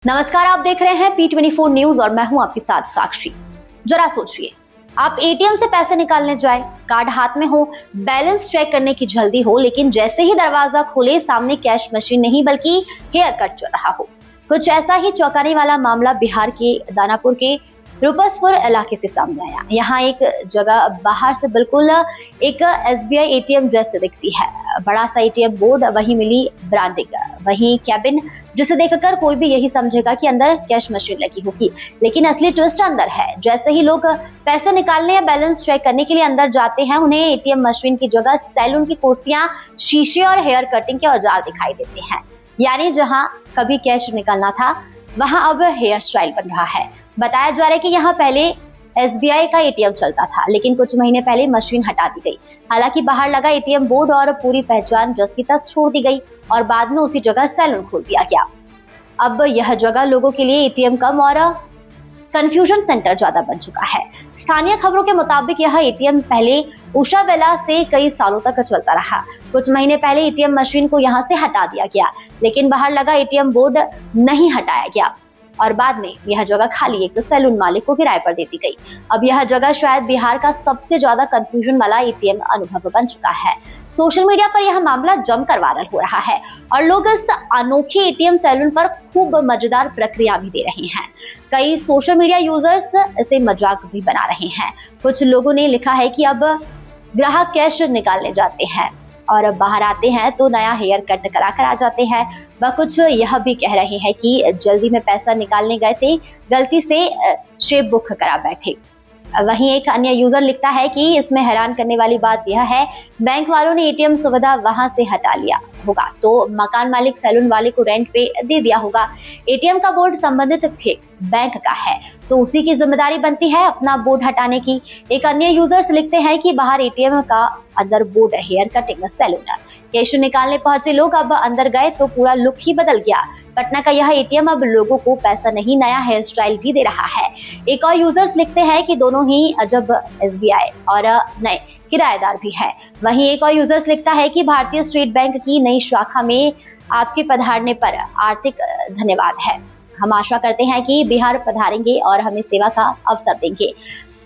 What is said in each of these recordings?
नमस्कार, आप देख रहे हैं P24 न्यूज और मैं हूं आपके साथ साक्षी। जरा सोचिए, आप एटीएम से पैसे निकालने जाए, कार्ड हाथ में हो, बैलेंस चेक करने की जल्दी हो, लेकिन जैसे ही दरवाजा खोले सामने कैश मशीन नहीं बल्कि हेयर कट चल रहा हो। कुछ ऐसा ही चौंकाने वाला मामला बिहार के दानापुर के रूपसपुर इलाके से सामने आया। यहाँ एक जगह बाहर से बिल्कुल एक SBI एटीएम जैसे दिखती है। बड़ा सा एटीएम बोर्ड, वहीं मिली ब्रांडिंग, वहीं कैबिन, जिसे देखकर कोई भी यही समझेगा कि अंदर कैश मशीन लगी होगी। लेकिन असली ट्विस्ट अंदर है। जैसे ही लोग पैसे निकालने या बैलेंस चेक करने के लिए अंदर जाते हैं, उन्हें एटीएम मशीन की जगह सैलून की कुर्सियां, शीशे और हेयर कटिंग के औजार दिखाई देते हैं। यानी जहां कभी कैश निकालना था, वहां अब हेयर स्टाइल बन रहा है। बताया जा रहा है कि यहाँ पहले SBI का एटीएम चलता था, लेकिन कुछ महीने पहले मशीन हटा दी गई। हालांकि बाहर लगा एटीएम बोर्ड और पूरी पहचान जस की तस छोड़ दी गई और बाद में उसी जगह सैलून खोल दिया गया। अब यह जगह लोगों के लिए एटीएम कम और कंफ्यूजन सेंटर ज्यादा बन चुका है। स्थानीय खबरों के मुताबिक यह एटीएम पहले उषा वेला से कई सालों तक चलता रहा। कुछ महीने पहले एटीएम मशीन को यहां से हटा दिया गया, लेकिन बाहर लगा एटीएम बोर्ड नहीं हटाया गया और बाद में यह जगह खाली एक सैलून मालिक को किराए पर दे दी गई। अब यह जगह शायद बिहार का सबसे ज्यादा कंफ्यूजन वाला एटीएम अनुभव बन चुका है। सोशल मीडिया पर यह मामला जमकर वायरल हो रहा है और लोग इस अनोखे एटीएम सैलून पर खूब मजेदार प्रक्रिया भी दे रहे हैं। कई सोशल मीडिया यूजर्स इसे मजाक भी बना रहे हैं। कुछ लोगों ने लिखा है कि अब ग्राहक कैश निकालने जाते हैं और बाहर आते हैं तो नया हेयर कट करा कर आ जाते हैं। वह कुछ यह भी कह रहे हैं कि जल्दी में पैसा निकालने गए थे, गलती से शेप बुक करा बैठे। वहीं एक अन्य यूजर लिखता है कि इसमें हैरान करने वाली बात यह है, बैंक वालों ने एटीएम सुविधा वहां से हटा लिया होगा तो मकान मालिक सैलून वाले को रेंट पे दे दिया होगा। एटीएम का बोर्ड संबंधित बैंक का है तो उसी की जिम्मेदारी बनती है अपना बोर्ड हटाने की। एक अन्य यूजर्स लिखते हैं कि बाहर एटीएम का, अंदर board hair cutting salon. Cash निकालने पहुंचे लोग अब अंदर गए तो पूरा लुक ही बदल गया। पटना का यह एटीएम अब लोगों को पैसा नहीं, नया हेयर स्टाइल भी दे रहा है। एक और यूजर्स लिखते हैं कि दोनों ही अजब, SBI और नए किराएदार भी है। वहीं एक और यूजर्स लिखता है कि भारतीय स्टेट बैंक की नई शाखा में आपके पधारने पर आर्थिक धन्यवाद है। हम आशा करते हैं कि बिहार पधारेंगे और हमें सेवा का अवसर देंगे।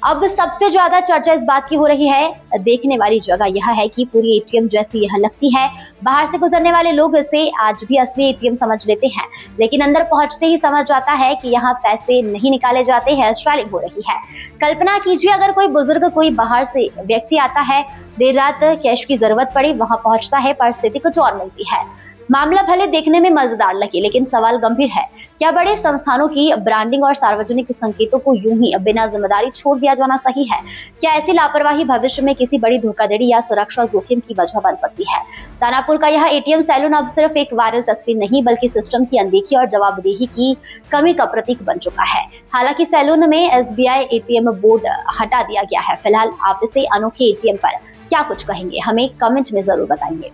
अब सबसे ज्यादा चर्चा इस बात की हो रही है, देखने वाली जगह यह है कि पूरी एटीएम जैसी यह लगती है। बाहर से गुजरने वाले लोग इसे आज भी असली एटीएम समझ लेते हैं, लेकिन अंदर पहुंचते ही समझ जाता है कि यहाँ पैसे नहीं निकाले जाते, हेयर स्टाइलिंग हो रही है। कल्पना कीजिए, अगर कोई बुजुर्ग, कोई बाहर से व्यक्ति आता है, देर रात कैश की जरूरत पड़ी, वहां पहुंचता है, परिस्थिति कुछ और मिलती है। मामला भले देखने में मजेदार लगे, लेकिन सवाल गंभीर है। क्या बड़े संस्थानों की ब्रांडिंग और सार्वजनिक संकेतों को यूं ही बिना जिम्मेदारी छोड़ दिया जाना सही है? क्या ऐसी लापरवाही भविष्य में किसी बड़ी धोखाधड़ी या सुरक्षा जोखिम की वजह बन सकती है? दानापुर का यह एटीएम सैलून अब सिर्फ एक वायरल तस्वीर नहीं, बल्कि सिस्टम की अनदेखी और जवाबदेही की कमी का प्रतीक बन चुका है। हालांकि सैलून में SBI एटीएम बोर्ड हटा दिया गया है। फिलहाल आप इसे अनोखे एटीएम पर क्या कुछ कहेंगे, हमें कमेंट में जरूर बताइए।